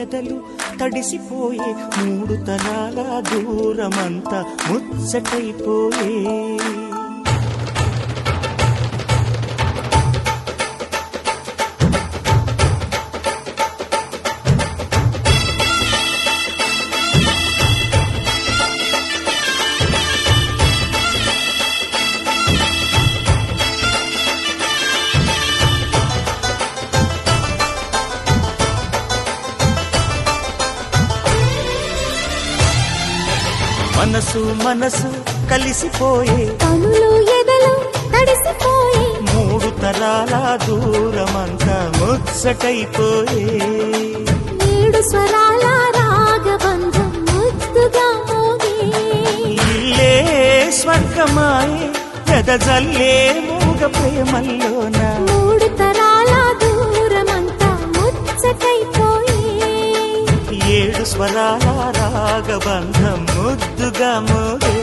ఎదలు తడిసిపోయే మూడు తరాల దూరమంతా ముచ్చటైపోయే మనసు మనసు కలిసిపోయే కనులు ఎదలు తడిసిపోయే మూడు తరాల దూరమంతా ముచ్చటైపోయే ఏడు స్వరాల రాగబంధం ముద్దుగా మోగే ఇల్లే స్వర్గమాయే ఎదజల్లే మూగ ప్రేమల్లోన మూడు తరాల దూరమంతా ముచ్చటైపోయే ఏడు స్వరాల రాగబంధం ముద్దుగా మోగే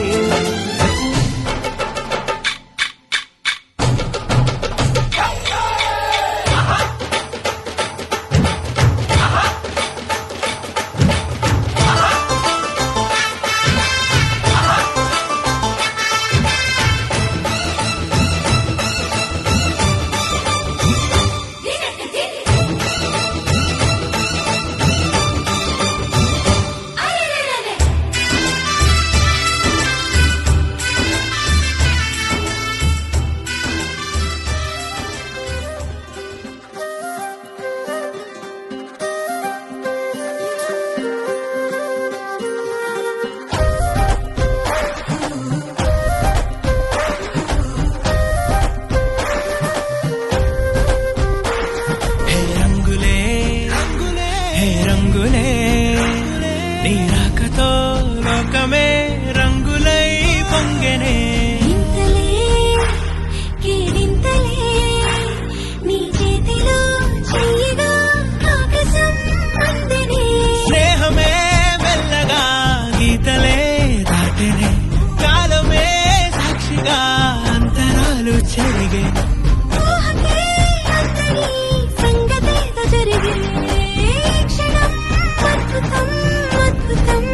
నీ రాకతో లోకమే రంగులై పొంగెనే ఇంతలే కేరింతలే నీ చేతిలో చెయ్యగా ఆకాశం అందెనే స్నేహమే మెల్లగా గీతలే దాటెనే కాలమే సాక్షిగా అంతరాలు చెరిగే ఊహకే అంతని సంగతేదో జరిగే క్షణం అద్భుతం అద్భుతం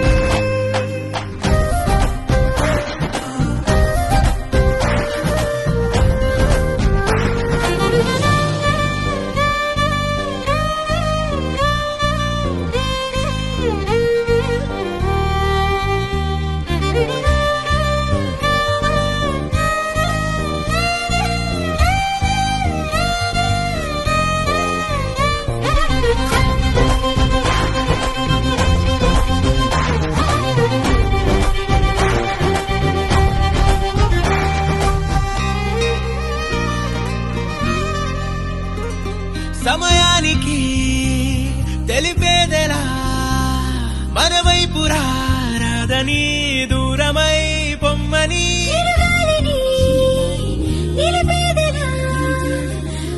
సమయానికి తెలిపేదెలా మన వైపు రాదని దూరమై పొమ్మని తిరగాలిని నిలిపేదెలా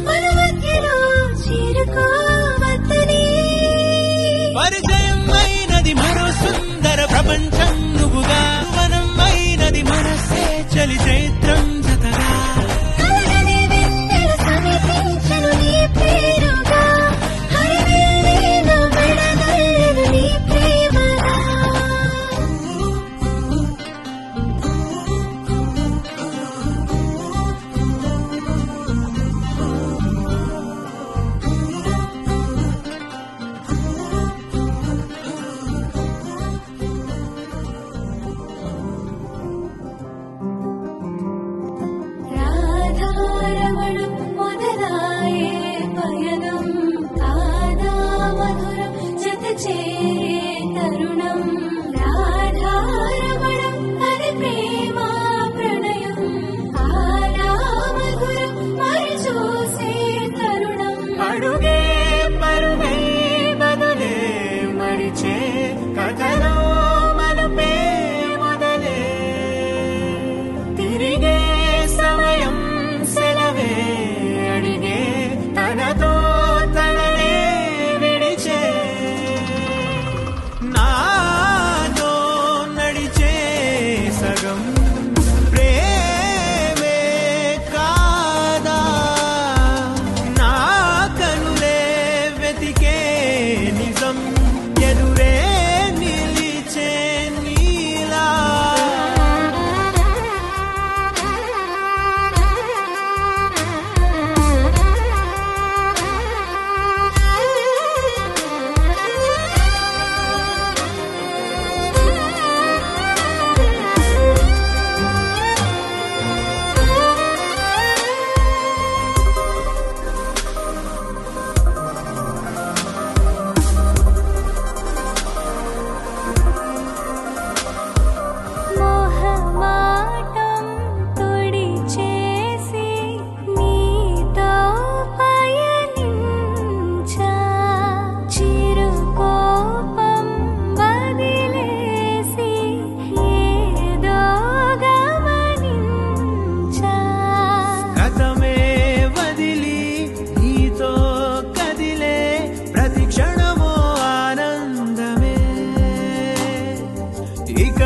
మన మధ్యలో చేరుకోవద్దని పరిచయం అయినది మరో సుందర ప్రపంచం నువ్వుగా వనం అయినది మనసే చలి చైత్రం జతగా కలగని వెన్నెల సమీపించను నీ పేరుగా హరివేళ విడదలను నీ ప్రేమగా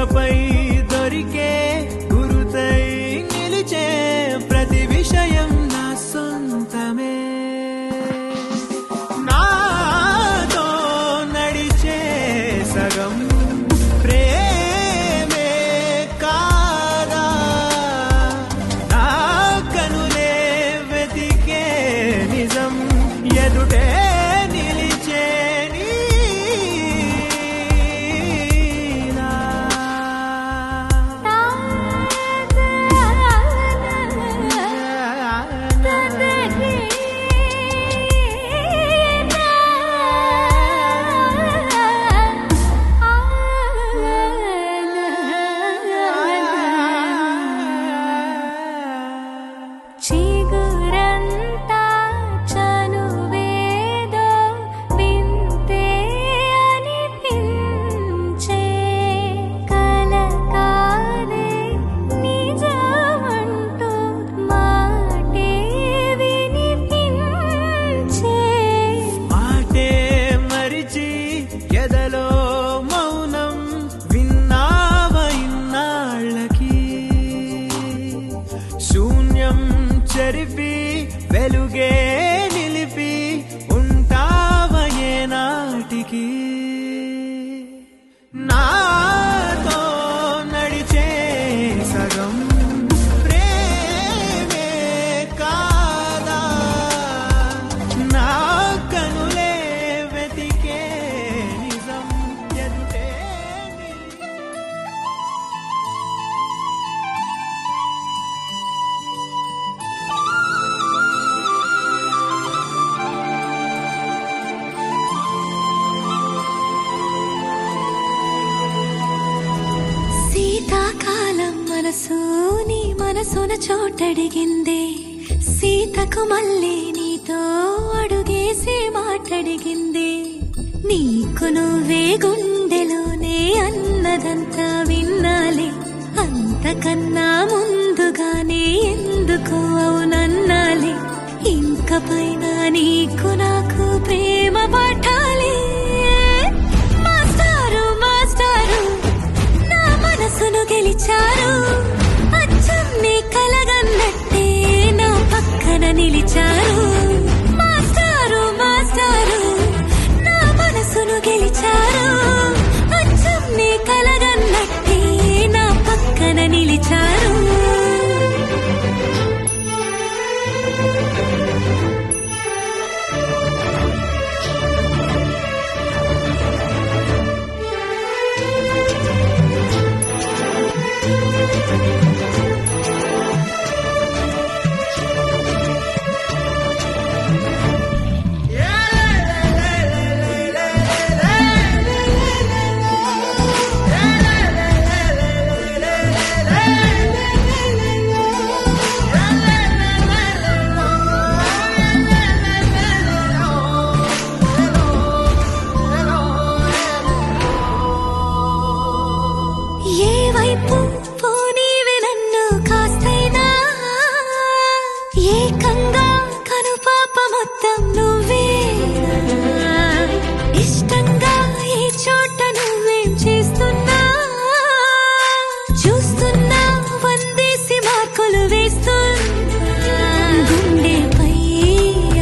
ఇకపై దొరికే గురుతై నిలిచే ప్రతి విషయం నా సొంతమే నాతో నడిచే సగం ప్రేమే కాదా నా కనులే వెతికే నిజం ఎదుటే నిలిచే నీలా. చిగురంతా చనువేదో వింతే అనిపించే కలకాలే నిజమంటూ మాటే వినిపించే మాటే మరిచి ఎదలో మౌనం విన్నావ ఇన్నాళ్ళకి శూన్యం చెరిపి వెలుగే నిలిపి ఉంటావ ఏనాటికి నాతో నడిచే సగం ప్రేమే కాదా నా కనులే వెతికే నిజం ఎదుటే నిలిచే శీతాకాలం మనసు నీ మనసున చోటడిగిందే సీతకు మళ్ళీ నీతో అడుగేసి మాటడిగిందే నీకు నువ్వే గుండెలోనే అన్నదంతా విన్నాలే అంతకన్నా ముందుగానే ఎందుకు అవునన్నాలే ఇంక పైన నీకు నాకు ప్రేమ పాఠాలే మాస్టారు మాస్టారు నా మనసును గెలిచారు అచ్చం నీ కలగన్నట్టే నా పక్కన నిలిచారు మాస్టారు మాస్టారు నా మనసును గెలిచారు అచ్చం నీ కలగన్నట్టే నా పక్కన నిలిచారు ఏ వైపు పోనీవి నన్ను కాస్తైనా ఏకంగా కనుపాప మొత్తం నువ్వే ఇష్టంగా ఏ చోట నువ్వేం చేస్తున్నా చూస్తున్నా వందేసి మార్కులు వేస్తున్నా గుండెపై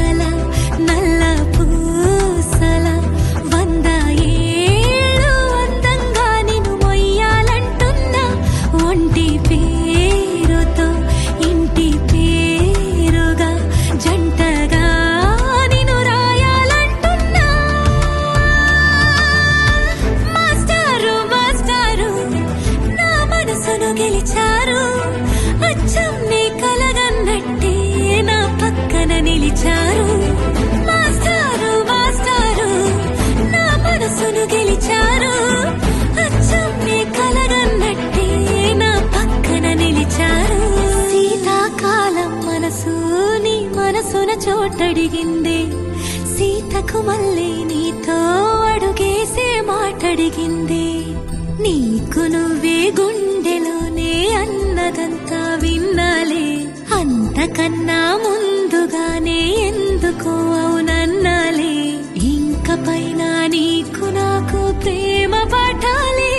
అలా నల్ల పూసల 100 ఏళ్ళు అందంగా నిన్ను మొయ్యాలంటున్నా ఒంటి పేరుతో ఇంటి పేరుగా జంటగా నిన్ను రాయాలంటున్నా మాస్టారు మాస్టారు నా మనసును గెలిచారు అచ్చం నీ కలగన్నట్టే నా పక్కన నిలిచారు మాస్టారు మాస్టారు నా మనసును గెలిచారు అచ్చం నీ కలగన్నట్టే నా పక్కన నిలిచారు శీతాకాలం మనసు నీ మనసున చోటడిగిందే సీతకు మళ్ళీ నీతో అడుగేసే మాటడిగిందే నీకు నువ్వే గుండెలోనే అన్నదంతా విన్నాలే అంతకన్నా ముందుగానే ఎందుకు అవునన్నాలే ఇంక పైన నీకు నాకు ప్రేమ పాఠాలే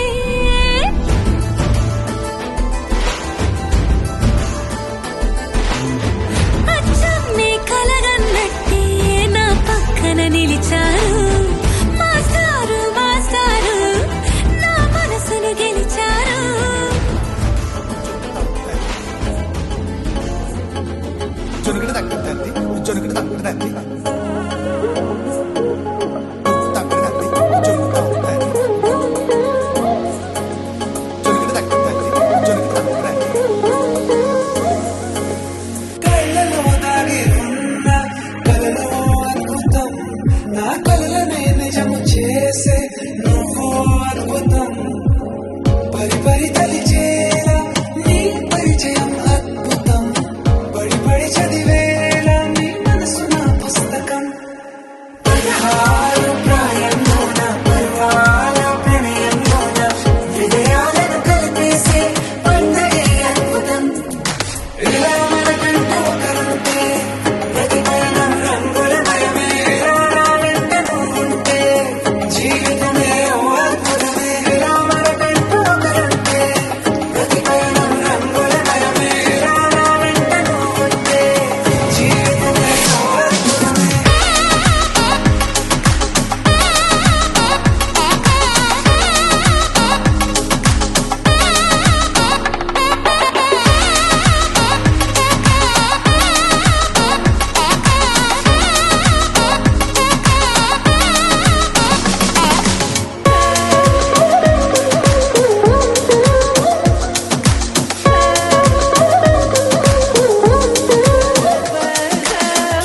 అద్భుతం పరి పరి తలిచేలా నీ పరిచయం అద్భుతం పడి పడి చదివేలా నీ మనసు నా పుస్తకం 16 ప్రాయంలోన పర్వాల ప్రణయంలోన హృదయాలను కలిపేసే పండగే అద్భుతం ఇలా మనకంటూ ఒకరుంటే ప్రతిపయనం రంగుల మయమే ఇలా వెంట నువ్వుంటే జీవితమే ఓ అద్భుతమే ఇలా మనకంటూ ఒకరుంటే ప్రతిపయనం రంగుల మయమే ఇలా వెంట నువ్వుంటే జీవితమే ఓ అద్భుతమే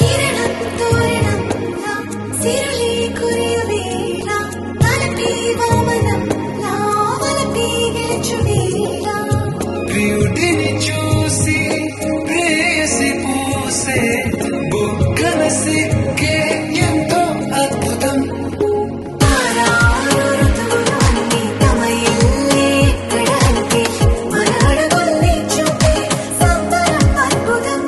కిరణం తోరణం లా సిరులే కురియవేళ తలపి వామనం లా వలపి గెలుచువేళ ప్రియుడిని చూసి ప్రేయసి పూసే బుగ్గన సిగ్గే ఎంతో అద్భుతం తారాలు ఋతువులన్నీ తమ ఇల్లే ఎక్కడానికి మన అడుగుల్ని చూపే సంబరం అద్భుతం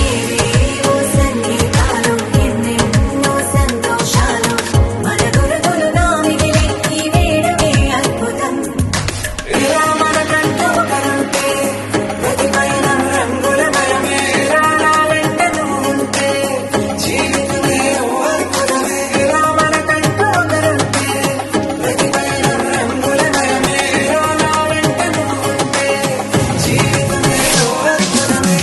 ఏవేవో సంగీతాలు ఎన్నెన్నో సంతోషాలు మన గురుతులుగా మిగిలే ఈ వేడుకే అద్భుతం ఇలా మనకంటూ ఒకరుంటే ప్రతిపయనం రంగుల మయమే ఇలా వెంట నువ్వుంటే జీవితమే ఓ అద్భుతమే ఇలా మనకంటూ ఒకరుంటే ప్రతిపయనం రంగుల మయమే ఇలా వెంట నువ్వుంటే జీవితమే ఓ అద్భుతమే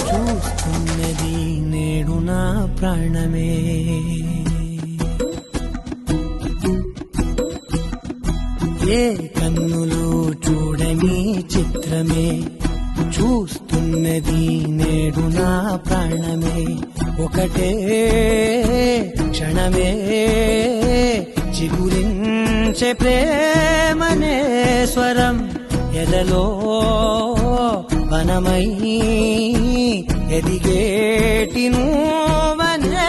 చూస్తున్నది నేడు నా ప్రాణమే ఏ కన్నులు చూడని చిత్రమే చూస్తున్నది నేడు నా ప్రాణమే ఒకటే క్షణమే చిగురించే ప్రేమనే స్వరం ఎదలో వనమై ఎదిగేటి నువ్వనే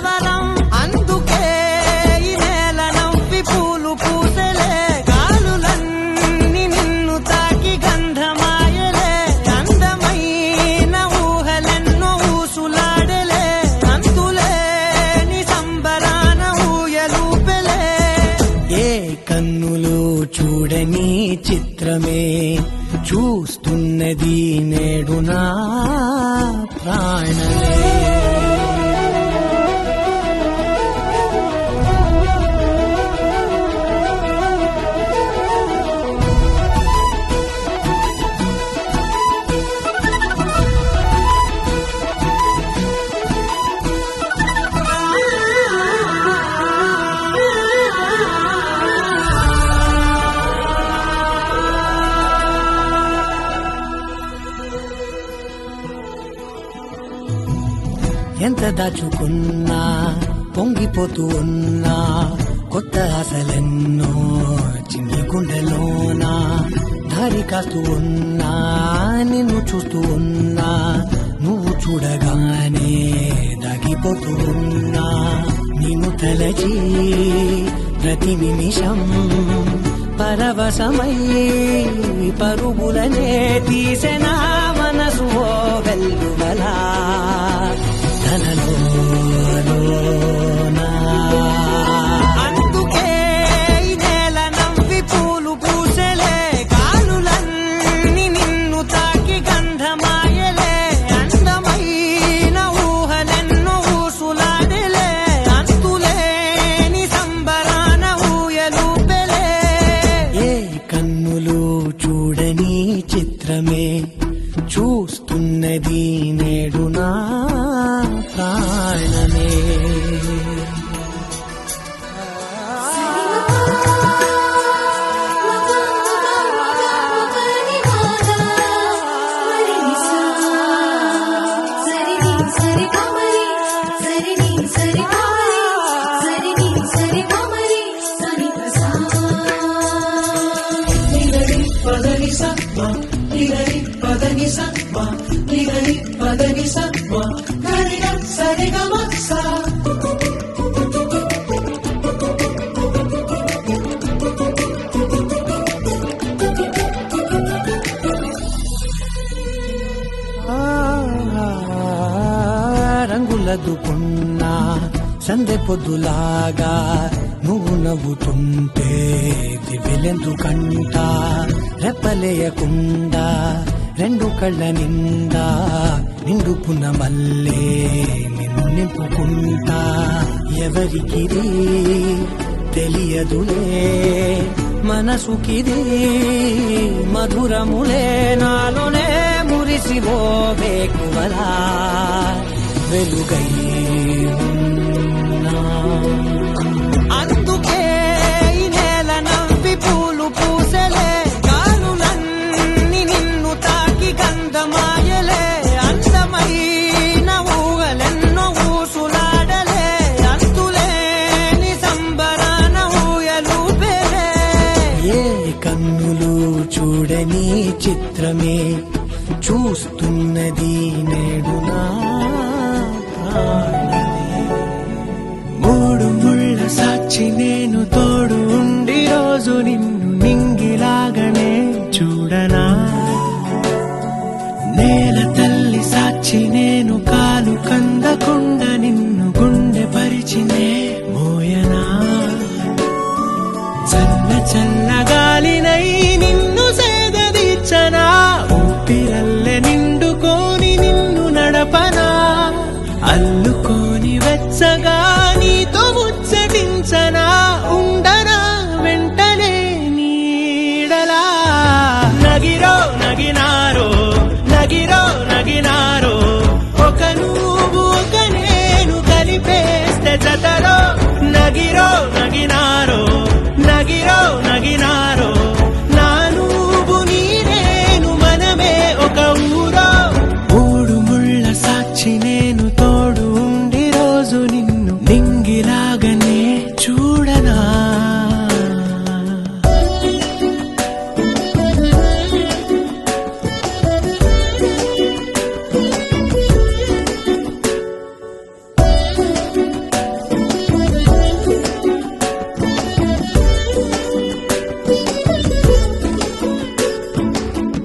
వరం అందుకే ఈ నేల నవ్వి పూలు పూసలే గాలులన్నీ నిన్ను తాకి గంధమాయలే అందమైన ఊహలెన్నో ఊసులాడలే అంతులేని సంబరాన ఊయలూపెలే ఏ కన్నులు చూడని చిత్రమే చూస్తున్నది నేడు నా ప్రాణమే ఎంత దాచుకున్నా పొంగిపోతూ ఉన్నా కొత్త ఆశలెన్నో చిన్ని గుండెలోనా దారి కాస్తూ ఉన్నా నిన్ను చూస్తూ ఉన్నా నువ్వు చూడగానే దాగిపోతూ ఉన్నా నిన్ను తలచి ప్రతి నిమిషం పరవశమై పరుగులనే తీసెనా మనసు ఓ వెల్లువలా తనలోనా అందుకే ఈ నేల నవ్వి పూలు పూసలే గాలులన్నీ నిన్ను తాకి గంధమాయలే అందమైన ఊహ ప్రాణమే రంగులదుకున్నా సందె పొద్దులాగా నువ్వు నవ్వుతుంటే దివ్యలెందుకంట రెప్పలేయకుండా రెండు కళ్ళ నిండా నిండుకున్న మల్లే నిన్ను నింపుకుంటా ఎవరికిది తెలియదులే మనసుకిది మధురములే నాలోనే మురిసివో వేకువలా వెలుగై ఉన్నా. అందుకే ఈ నేల నవ్వి పూలు పూసలే గాలులన్నీ నిన్ను తాకి గంధమాయలే అందమైన ఊగలెన్నో ఊసులాడలే అంతులేని సంబరాన ఊయలూపేలే ఏ కన్నులు చూడని చిత్రమే చూస్తున్నది నేడు నా మూడు ముళ్ళ సాక్షి నేను తోడు ఉండి రోజు నిన్ను నింగిలాగనే చూడనా నేల తల్లి సాక్షి నేను కాలు కందకుండా నిన్ను గుండె పరిచినే మోయనా చల్ల చల్ల గాలినై నిన్ను సేదదీర్చనా ఊపిరల్లె నిండుకోని నిన్ను నడపనా అల్లుకోని వెచ్చగా నీతో ముచ్చటించనా ఉండనా వెంటనే నీడలా నగిరో నగినారో నగిరో నగినారో ఒక నువ్వు ఒక నేను కలిపేస్తే జతలో నగిరో నగినారో నగిరో నగినారో నా నువ్వు నీ నేను మనమే ఒక ఊరో మూడు ముళ్ళ సాక్షి నేను తోడు ఉండి రోజు నిన్ను నింగిలాగనే చూడనా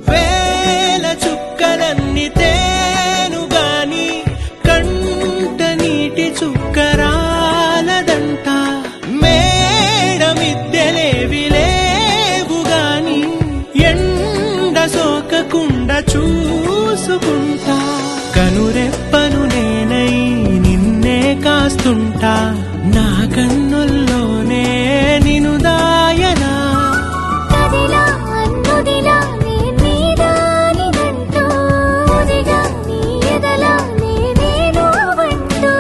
వేల చుక్కలన్నీ తేను గాని కంట నీటి చుక్కరాలదంట మేడ మిద్దెలేవి లేవు గాని ఎండ సోకకుండా చూసుకుంటా కనురెప్పను నేనై నిన్నే కాస్తుంటా నా కన్నుల్లోనే నిను దాయనా కదిలా అన్నుదిలా నీ నీదానిదంటూ ఉదిగా నీ ఎదలా నేనేను వంటూ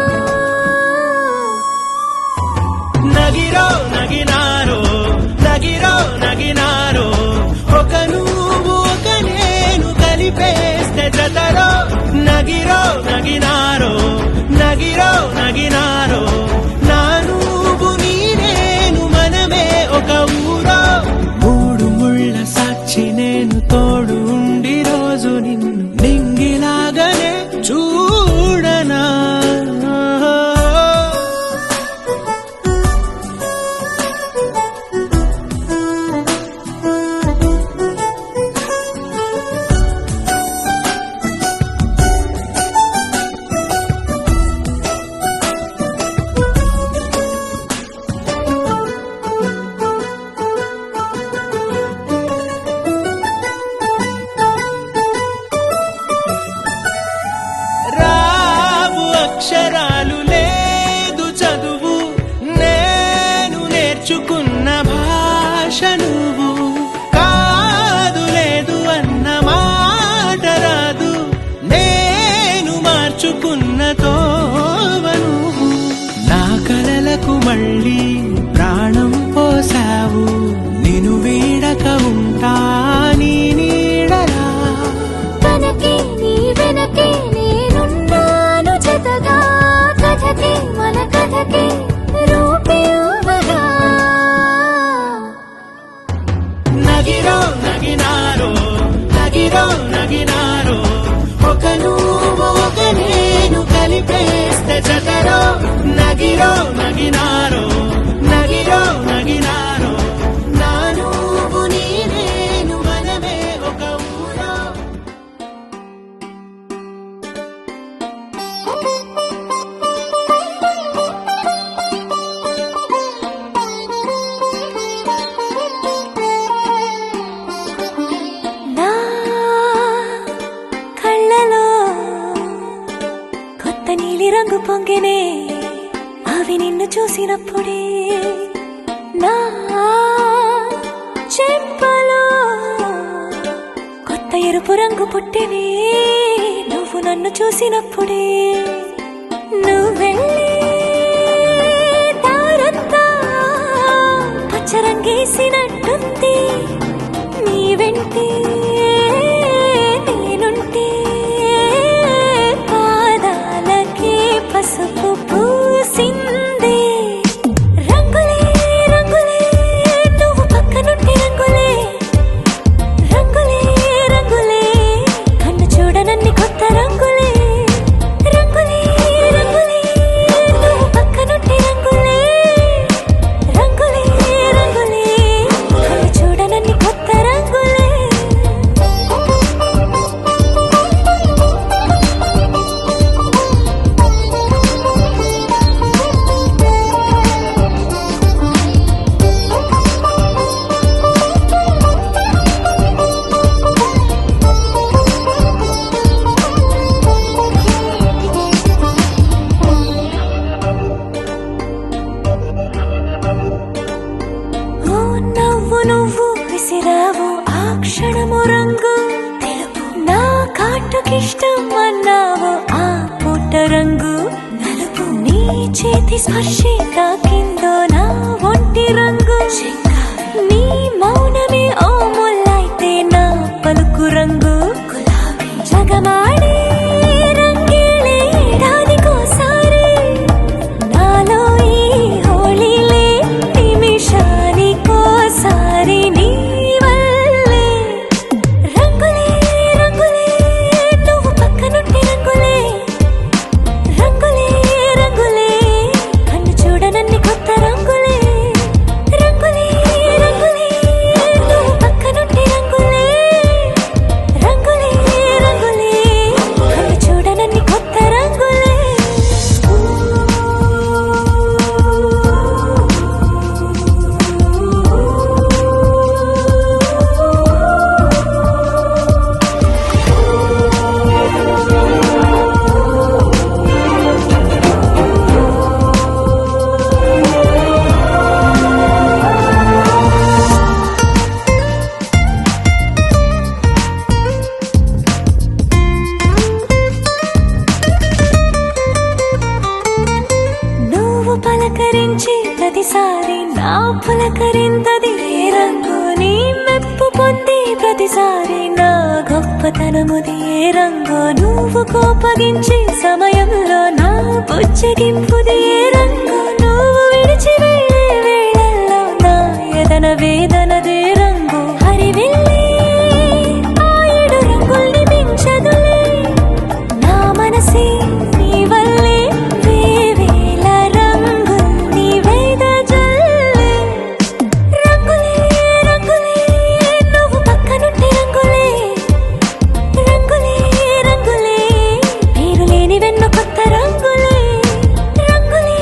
నగిరో నగినారో నగిరో నగినారో ఒక నువ్వు ఒక నేను కలిపేస్తే జతలో నగిరో నగినారో నగిరో నగినారో మళ్ళీ ప్రాణం పోసావు. నిన్ను వీడక ఉంటా నీ నీడలా. వెనకే నీ వెనకే నేనున్నాను జతగా, కథకే మన కథకే రూపివ్వగా. నగిరో నగినారో నగిరో నగినారో, ఒక నువ్వు ఒక నేను కలిపేస్తే జతరో. నగిరో నగినారో నగిరో నగినారో, నా నువ్వు నీ నేను మనమే ఒక ఊరో. నా కళ్ళలో కొత్త నీలి రంగు పొంగినే, అవి నిన్ను చూసినప్పుడే. నా చెంపలో కొత్త ఎరుపు రంగు పుట్టినే, నువ్వు నన్ను చూసినప్పుడే. నువ్వెళ్ళే దారంతా పచ్చరంగేసినట్టుంది, నీ వెంటే నేనుంటే పాదాలకే పసుపు పూసిందే. రంగులే రంగులే నువ్వు పక్కనుంటే రంగులే, రంగులే రంగులే కన్ను చూడనన్ని కొత్త రంగులే. రంగులే రంగులే నువ్వు పక్కనుంటే రంగులే, రంగులే రంగులే కన్ను చూడనన్ని కొత్త రంగులే. ఓ నవ్వు నువ్వు విసిరావు ఆ క్షణము రంగు తెలుపు, నా కాటుకిష్టం అన్నావు ఆ పుట్ట రంగు నలుపు. నీ చేతి స్పర్శే తాకిందో నా ఒంటి రంగు, నీ మౌనమే ఓ ముల్లైతే నా పలుకు రంగు గులాబీ. జగమాడే రంగేలే ఏడాదికోసారి, నాలో ఈ హోళీలే నిమిషానికోసారి నీ వల్లే. రంగులే రంగులే నువ్వు పక్కనుంటే రంగులే, రంగులే రంగులే కన్ను చూడనన్ని కొత్త రంగులే. రంగులే రంగులే నువ్వు పక్కనుంటే రంగులే, రంగులే రంగులే కన్ను చూడనన్ని కొత్త రంగులే. నువ్వు పలకరించి ప్రతిసారి నా పులకరింతది ఏ రంగు, నీ మెప్పు పొంది ప్రతిసారి నా గొప్పతనముది ఏ రంగు. నువ్వు కోపగించి సమయంలో నా బుజ్జగింపుది ఏ రంగు, నువ్వు విడిచి వెళ్ళే వేళల్లో నా ఎదన వేదనదే రంగు. హరివిల్లే ఆ ఏడు రంగుల్ని మించదులే, నా మనసే నీ వల్లే వేవేల రంగుల్ని వెదజల్లే. రంగులే రంగులే నువ్వు పక్కనుంటే రంగులే, రంగులే రంగులే పేరు లేని వెన్న కొత్త రంగులే. రంగులే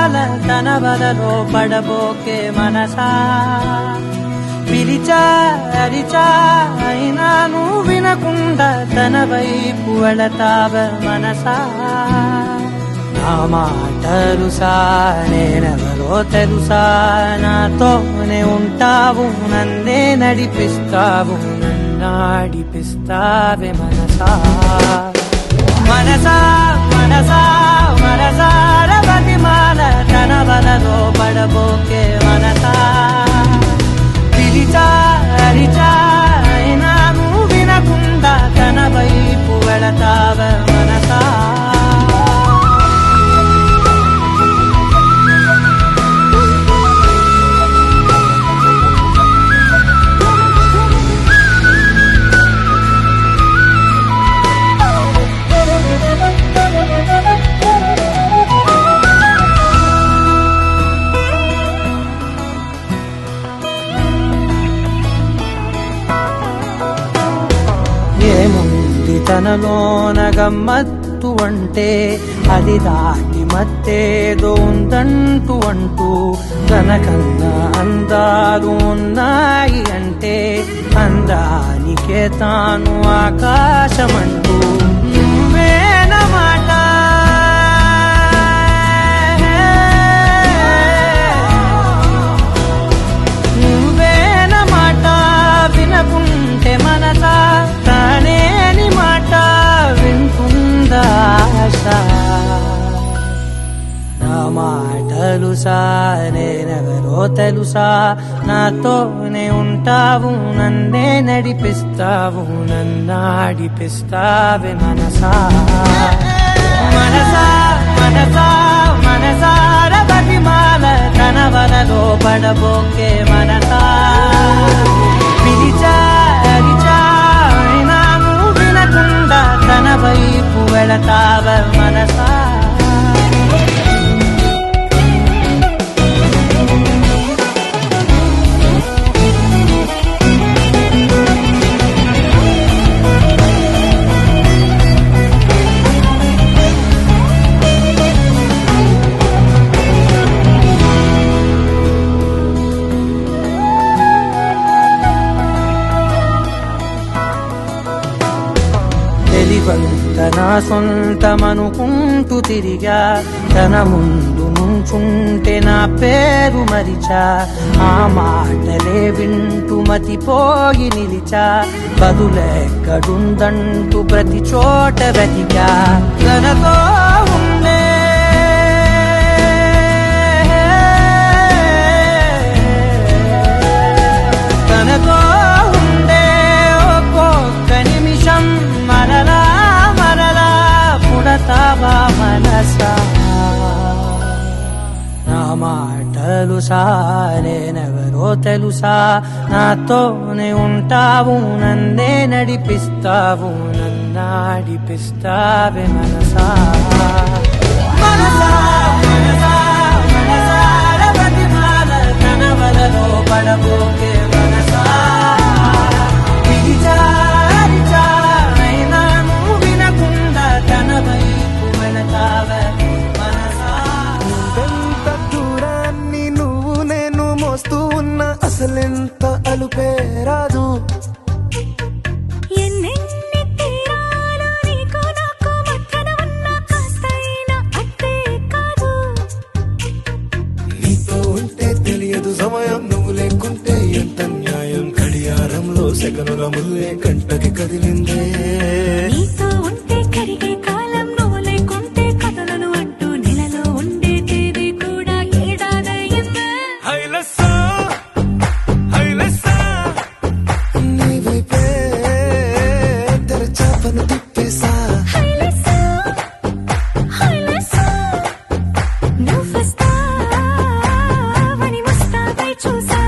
మాల తన వలలో పడబోకే మనసా పిలిచా అరిచా అయినా నువ్వు వినకుండా తన వైపు వెళతావ మనసా నా మాటలుసా నేనెవరో తెలుసా నాతోనే ఉంటావు నన్నే నడిపిస్తావు నన్నాడిపిస్తావే మనసా మనసా మనసా మనసార బతిమాల తన వలలో పడబోకే మనసా పిలిచా అరిచా అయినా నువ్వు వినకుండా తన వైపు వెళతావ మనసా ఏముంది తనలోన గమ్మత్తు అంటే అది దాటి మత్తేదో ఉందంటూ అంటూ తనకన్నా అందాలు ఉన్నాయి అంటే అందానికే తాను ఆకాశమంటూ నువ్వేనమాట నువ్వేనమాట వినకుంటే మనసా తానేని మాట వింటుందా ఆశ నా మాటలుసా నేనెవరో తెలుసా నాతోనే ఉంటావు నన్నే నడిపిస్తావు నన్నాడిపిస్తావే మనసా మనసా మనసా మనసార బతిమాల తన వలలో పడబోకే మనసా పిలిచా అరిచా అయినా నువ్వు వినకుండా తన వైపు వెళతావ మనసా తన సొంతమనుకుంటూ తిరిగా తన ముందు నుంచుంటే నా పేరు మరిచా ఆ మాటలే వింటూ మతిపోయి నిలిచా బదులెక్కడుందంటూ ప్రతి చోట వెతికా తనతో ఉండే తనతో ఉండే ఒక్కొక్క నిమిషం మరలా పుడతావా మనసా నా మాటలుసా నేనెవరో తెలుసా నాతోనే ఉంటావు నన్నే నడిపిస్తావు నన్నాడిపిస్తావే మనసా మనసా మనసా మనసార బతిమాల తన వలలో పడబోకే మనసా పిలిచా అరిచా అయినా నువ్వు వినకుండా తన వైపు వెళతావే మనసా ఎంత దూరాన్ని నువ్వు నేను మోస్తూ ఉన్నా అసలెంత అలుపే రాదు ఎన్నెన్ని తీరాలో నీకు నాకు మధ్యన ఉన్న కాస్తైనా అట్టే కాదు నీతో ఉంటే తెలియదు సమయం నువ్వు లేకుంటే ఎంత న్యాయం గడియారంలో సెకనుల ముల్లే కంటకి కదిలిందే నీతో ఉంటే కరిగే కాలం నువ్వు లేకుంటే కథలను అంటూ నెలలో ఉండే తేదీ కూడా ఏడాదయ్యిందే హైలెస్సా హైలెస్సా నీ వైపే తెరచాపను తిప్పేసా హైలెస్సా హైలెస్సా నువ్వు వస్తావని ముస్తాబై చూసా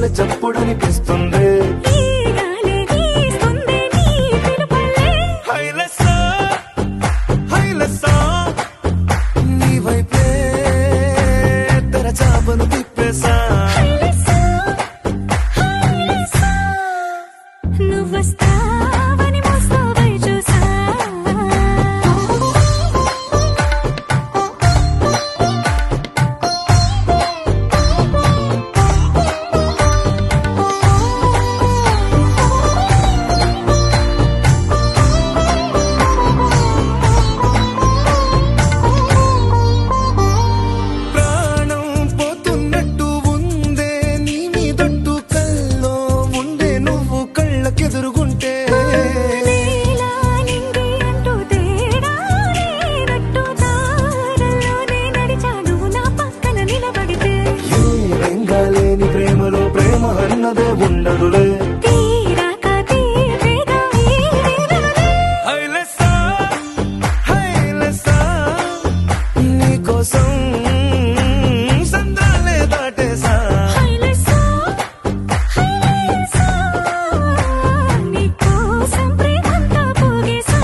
గుండెల చప్పుడనిపిస్తుంది. ఈ గాలి వీస్తుంది నీ పిలుపులే. హైలెస్సా, హైలెస్సా, నీ వైపే తెరచాపను తిప్పేసా. హైలెస్సా, హైలెస్సా, నువ్వొస్తావని మోస్తావై చూసా. ప్రాణం పోతున్నట్టు ఉందే నీ మీదొట్టు, కల్లో ఉండే నువ్వు కళ్ళకెదురుగుంటే. నీలా నింగి అంటూ తేడా లేనట్టు దారుల్లోనే నడిచాను నా పక్కన నిలబడితే. ఏ వెంగాలేని ప్రేమలో ప్రేమ అన్నదే ఉండదులే. తీరాక తీరేగా ఈ వేదనలే. హైలెస్సా, హైలెస్సా, నీకోసం సంద్రాలే దాటేసా. హైలెస్సా, హైలెస్సా, నీకోసం ప్రేమంతా పోగేసా.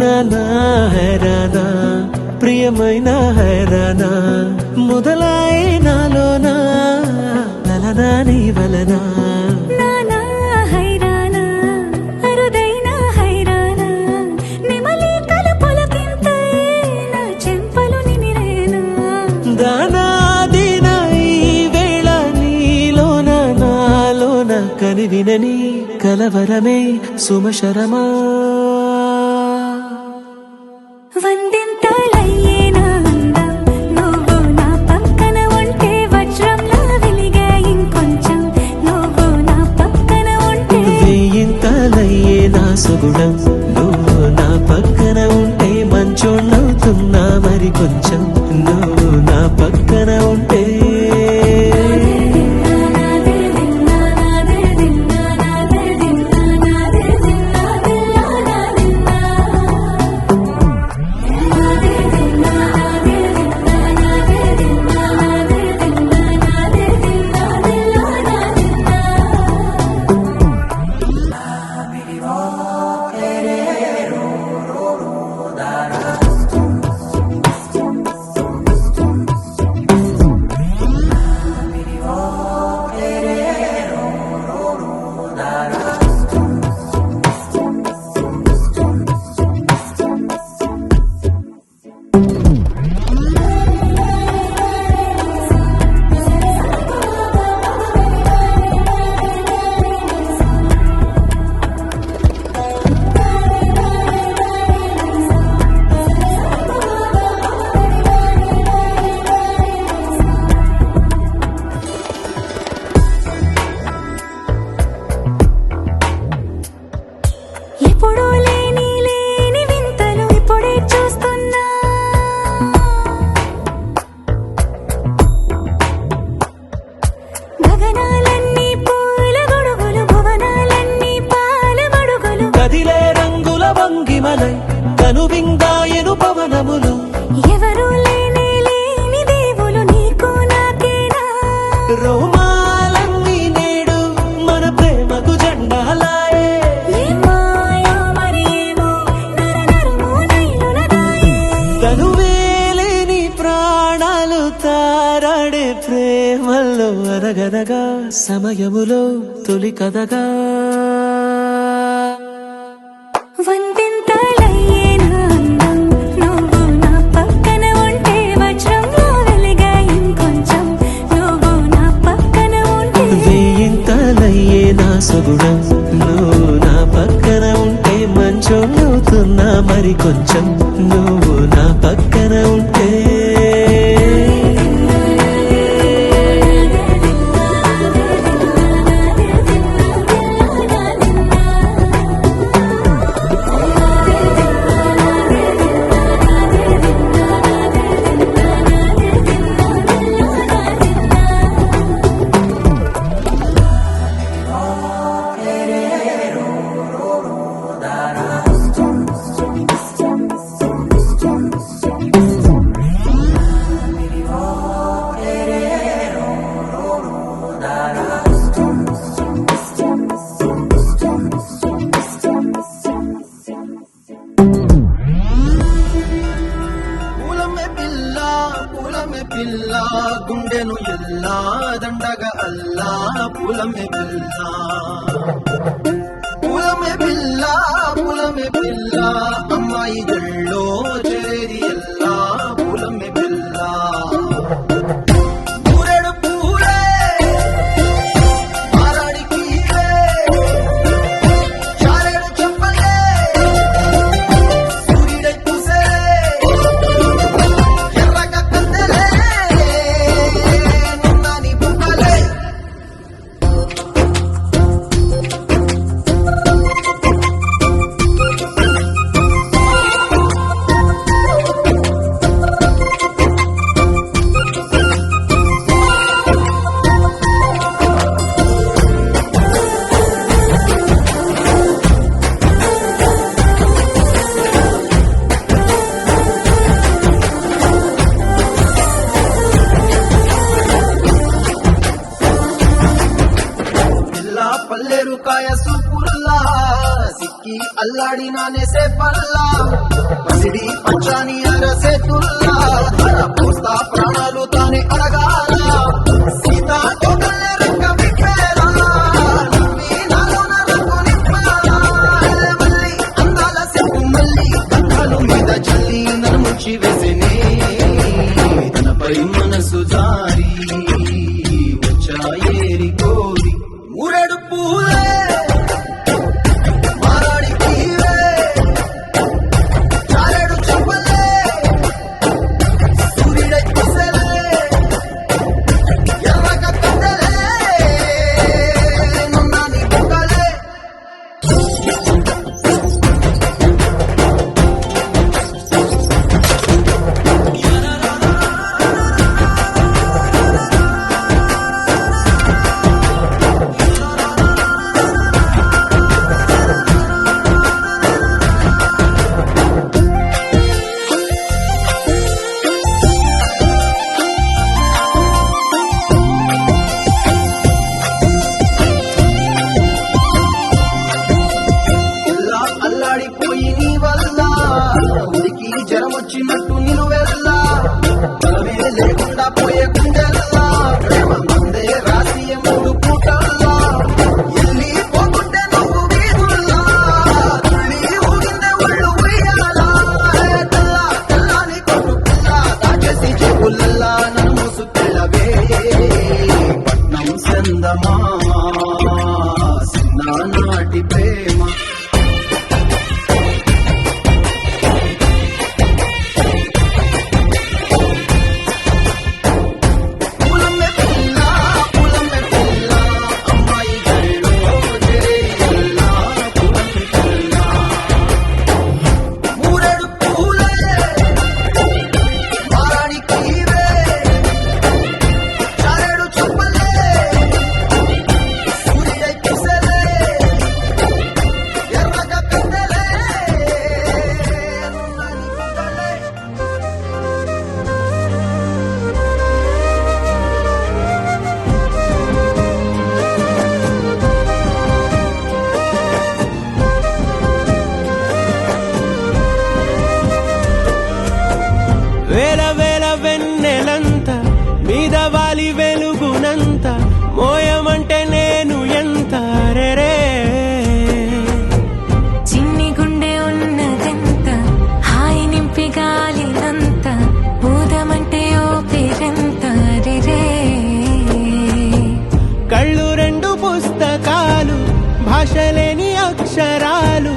నానా హైరానా ప్రియమైన హైరానా మొదలై నాలోనా లలనా నీ వలనా. నానా హైరానా అరుదైన హైరానా నెమలి కలుపులకింతై నా చెంపలు నిమిరేనా. దానాదిన ఈ వేళ నీలోన నాలోన కనివినని కలవరమే సుమశరమా. వందింతలయ్యేనా అందం నువ్వు నా పక్కన ఉంటే వజ్రంలా వెలిగే ఇంకొంచెం నువ్వు నా పక్కన ఉంటే. వెయ్యింతలయ్యే నా సుగుణం నువ్వు నా పక్కన ఉంటే మంచోళ్ళవుతున్నా మరి కొంచెం నువ్వు నా పక్కన ఉంటే. ఎప్పుడూ లేని లేని వింతలు ఇప్పుడే చూస్తున్నా. గగనాలన్నీ పూల గొడుగులు భువనాలన్నీ పాల మడుగులు. కదిలే రంగుల వంగిమలై కనువిందాయను పవనములు. ఎవరూ లేని లేని దేవులు నీకు నాకేనా. రోమాలన్నీ నేడు మన ప్రేమకు జెండాలాయే. ఏ మాయో మరి ఏమో నరనరమో నైలునదాయే. తనువేలేని ప్రాణాలు తారాడే ప్రేమల్లో అనగనగా సమయములో తొలి కథగా. సుగుణం నువ్వు నా పక్కన ఉంటే మంచోళ్ళవుతున్నా మరి కొంచెం నువ్వు నా పక్కన ఉంటే పిల్ల గుండెను ఎల్లా దండగ అల్లా పులమే పిల్ల పులమే పిల్ల పులమే పిల్ల అమ్మాయి జల్లో చేరి ఎల్లా పులమే పిల్ల పూరెడు పూరే మారాడికి చారెడు చెప్పలే సూర్యుడై పూసే ఎర్రగా కందలే నున్నాని బుక్కలే పల్లేరు కాయ సూపుల్లా సిక్కి అల్లాడి నానేసే పల్లా పసిడి పంచాని అరసే తుల్లా పోస్తా ప్రాణాలు తానే అడగాల సీతా కోకల్లే రెక్క విప్పేలా నవ్వి నాలోన రంగు నింపాలా మళ్ళీ అందాల సిగ్గు మళ్ళీ గంధాలు మీద చల్లి నన్ను ముంచి వేసేనే తనపై మనసు జారి వచ్చాయేరి కోరి ఊరేడు పూలే మారాడికి చారెడు చెప్పలే సూర్యుడై పూసలే ఎర్రగా కందలే నున్నాని బుక్కలే అల్లాడిపోయి నీ వల్ల ఉడికి జ్వరం వచ్చినట్టు నిలువెల్లా బలమే లేకుండా పోయే గుండెల్లా ప్రేమ మందే రాసి మూడు పూటల్లా ఎల్లి పోతుంటే నువ్వు వీధుల్లా తుళ్ళి ఊగిందే ఒళ్ళు ఉయ్యాలా తెల్ల తెల్లని కొట్టు పిల్ల దాచేసి చెవులల్లా నన్ను మోసుకెళ్ళవే పట్నం సందమా నాటి ప్రేమ భాషలేని అక్షరాలు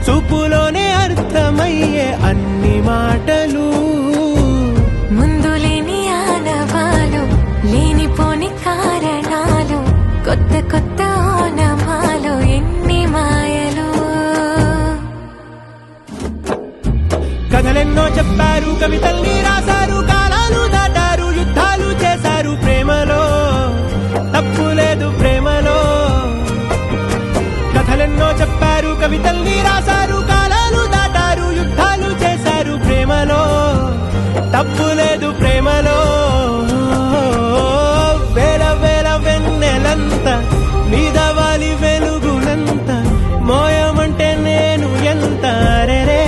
చూపులోనే అర్థమయ్యే అన్ని మాటలు ముందు లేని ఆనవాలు లేనిపోని కారణాలు కొత్త కొత్త ఓనమాలు ఎన్ని మాయలు కథలెన్నో చెప్పారు కవితల్ని రాశారు కాలాలు దాటారు యుద్ధాలు చేశారు ప్రేమలో తప్పు లేదు ప్రేమలో కథలెన్నో చెప్పారు కవితల్ని రాశారు కాలాలు దాటారు యుద్ధాలు చేశారు ప్రేమలో తప్పు లేదు ప్రేమలో వేల వేల వెన్నెలంత మీద వాలి వెలుగునంత మోయమంటే నేను ఎంత రే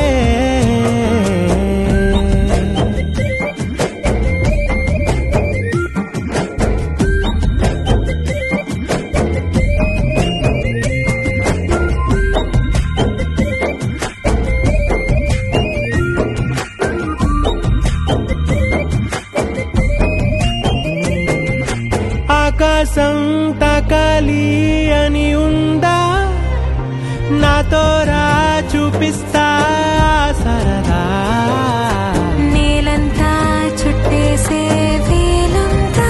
ఆకాశం తాకాలి అని ఉందా నాతో రా చూపిస్తా సరదా నేలంతా చుట్టేసే వేలంతా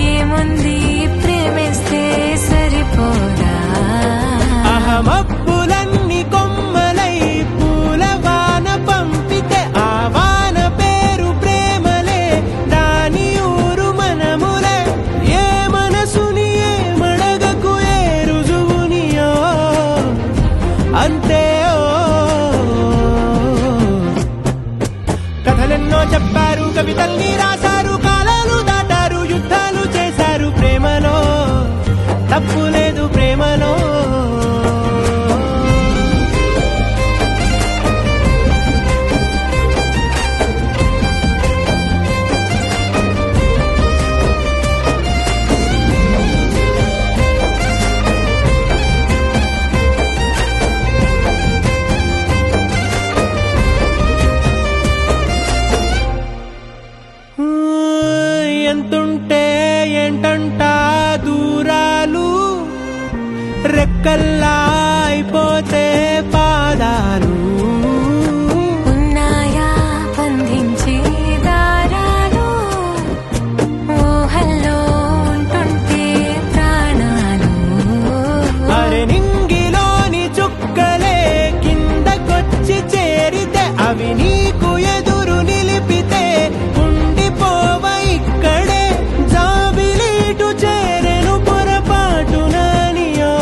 ఏముంది ప్రేమిస్తే సరిపోదా అహమప్పులన్నీ కొమ్మలై పూలవాన పంపితే ఆ వాన పేరు ప్రేమలే దాని ఊరు మనములే ఏ మనసుని ఏ మడగకు ఏ రుజువునియో అంతే కథలెన్నో చెప్పారు కవితల్ని రాశారు కాలాలు దాటారు యుద్ధాలు చేశారు ప్రేమలో తప్పు లేదు ప్రేమలో ఎంతుంటే ఏంటంట దూరాలు రెక్కల్లా అయిపోతే పాదాలు ఉన్నాయా బంధించే దారాలు ఊహల్లో ఉంటుంటే ప్రాణాలు అరే నింగిలోని చుక్కలే కిందకొచ్చి చేరితే అవి నీకు ఎదురు నిలిపితే ఉండిపోవ ఇక్కడే జాబిలీటు చేరెను పొరపాటు నానియో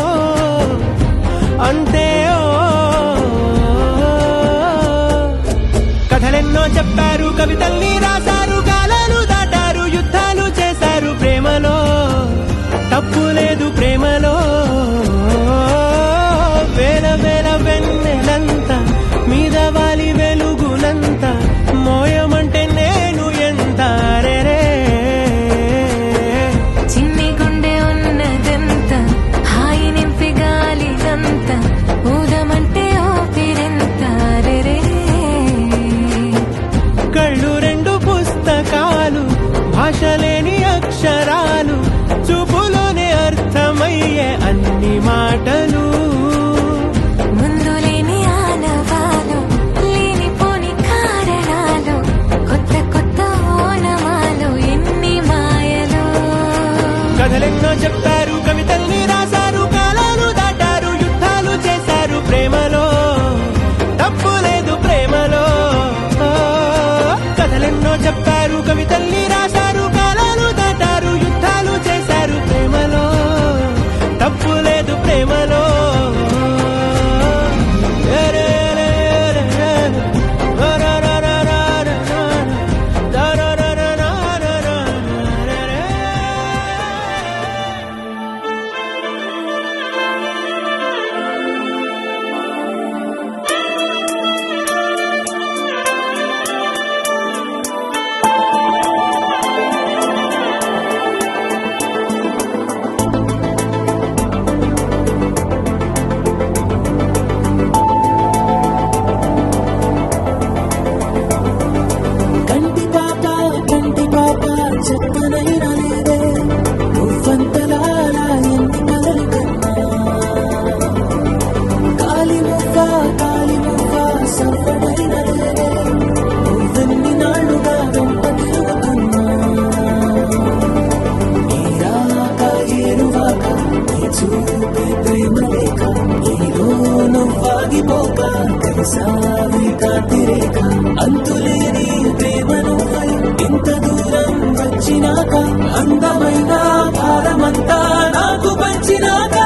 చూపే ప్రేమ లేక నీలో నువ్వాగిపోక కలిసావి కాంతిరేక అంతులేని ప్రేమ నువ్వై ఇంత దూరం వచ్చినాక అందమైన భారమంతా నాకు పంచినాక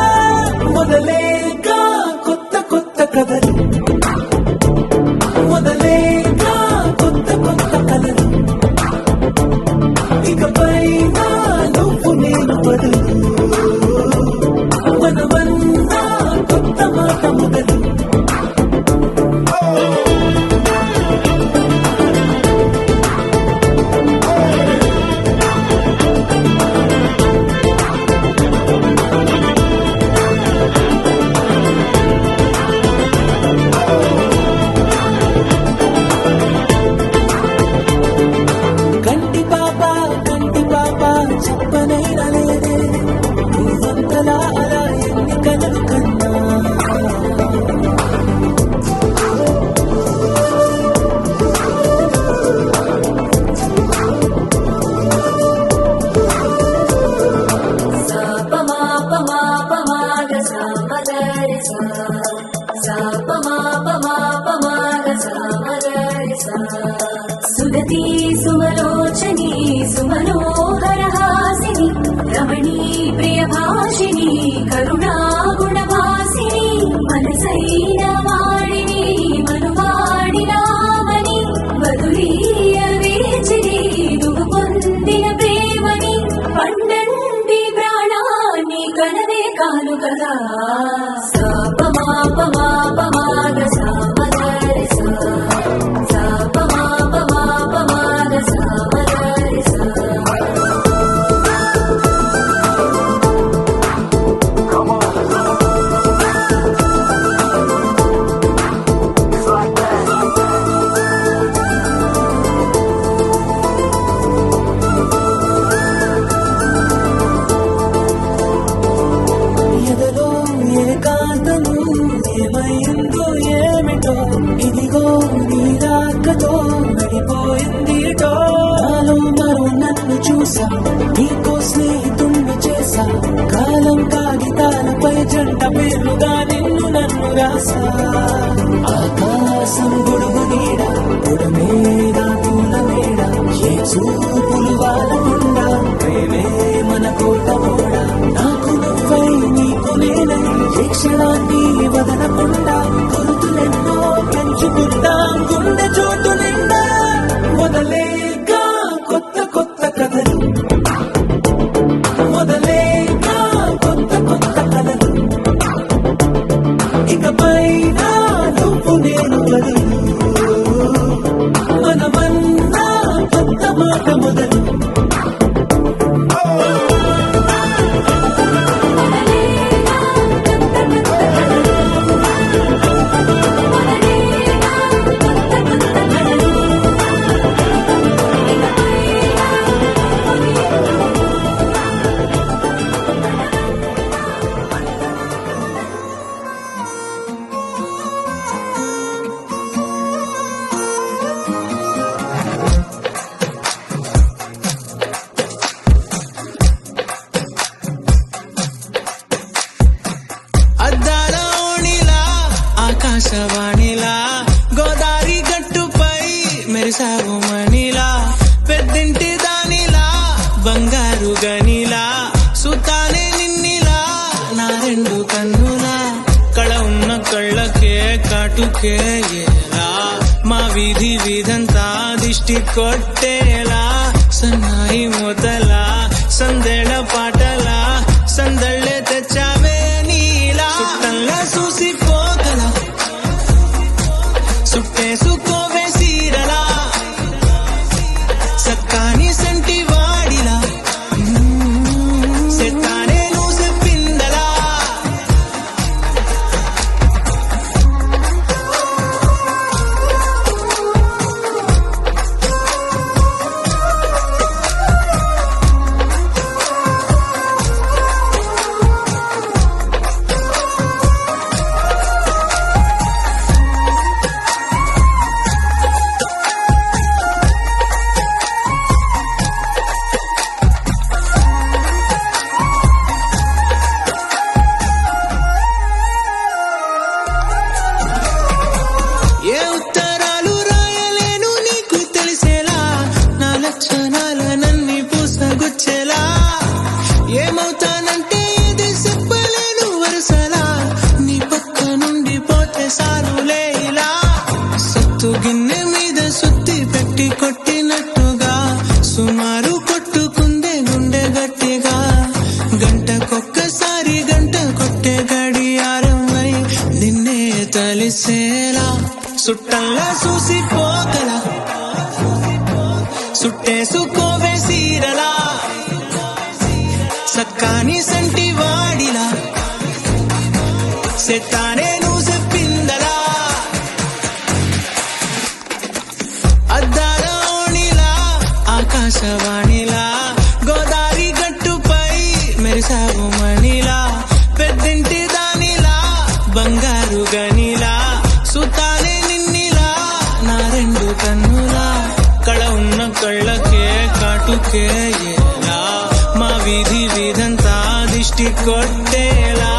మొదలేక కొత్త కొత్త కథలు మొదలేక కొత్త కొత్త కథలు ఇకపై నువ్వు నేను బదులు మనమన్నా కొత్త మాట మొదలు కంటి పాప చెప్పనైనా లేదే నువ్వంతలా అలా ఎన్ని కలలు కన్నా సుదతి సుమలోచని సుమనోహరహాసిని రమణీ ప్రియభాషిణి కరుణా గుణవాసిని మనసైన వాడిని మనువాడినామని వదులీయ వేచిని నువ్వు పొందిన ప్రేమని పండంటి ప్రాణాన్ని కనవే కాను కదా సాపమాపమాపమాగ సామగరి సాపమాపమాపమాగ సామగరి సా ఎదలో ఏకాంతము ఏమైందో ఏమిటో ఇదిగో నీ రాకతో నడిపోయిందిటో నాలో మరో నన్ను చూసా నీకో స్నేహితుణ్ణి చేసా కాలం కాగితాలపై జంట పేర్లుగా నిన్ను నన్ను రాసా ఆకాశం గొడుగు నీడ గుడమేడ పూల మేడ ఏ చూపులు వాళ్ళకుండా ప్రేమే మన కోట మోడ నాకు నువ్వై నీకు నేనై ఏ క్షణాన్ని వదలకుండా గుర్తులెన్నో పెంచుకుంటాం గుండె చోటు నిండా మొదలేక కొత్త కొత్త కథలు మొదలేక కొత్త కొత్త కథలు ఇకపై నువ్వు నేను బదులు మనమన్నా కొత్త మాట మొదలు అద్దాల ఓణిలా ఆకాశవాణిలా గోదారి గట్టుపై మెరిసావు మణిలా పెద్దింటి దానిలా బంగారు గనిలా సుతానే నిన్నిలా నా రెండు కన్నులా కళ ఉన్న కళ్ళకే కాటుకే ఎలా మా వీధి వీధంతా దిష్టి కొట్టేలా సన్నాయి మొదలా సందేళ పాటలా సందళ్ళే తెచ్చావే నీలా సుట్టంలా చూసిపోగల సుట్టేసుకోవే సీరలా సక్కాని సంటి వాడిలా సెట్టానే నువ్వు చెప్పిందలా సెత్తానే నువ్వు చెప్పిందలా అద్దాల ఓణిలా ఆకాశవాణిలా గోదావరి గట్టుపై మెరిసావు మణిలా పెద్దింటి దానిలా బంగారు గనిలా సుతానే నిన్నిలా నా రెండు కన్నులా కళ ఉన్న కళ్ళకే కాటుకే ఎలా మా వీధి వీధంతా దిష్టి కొట్టేలా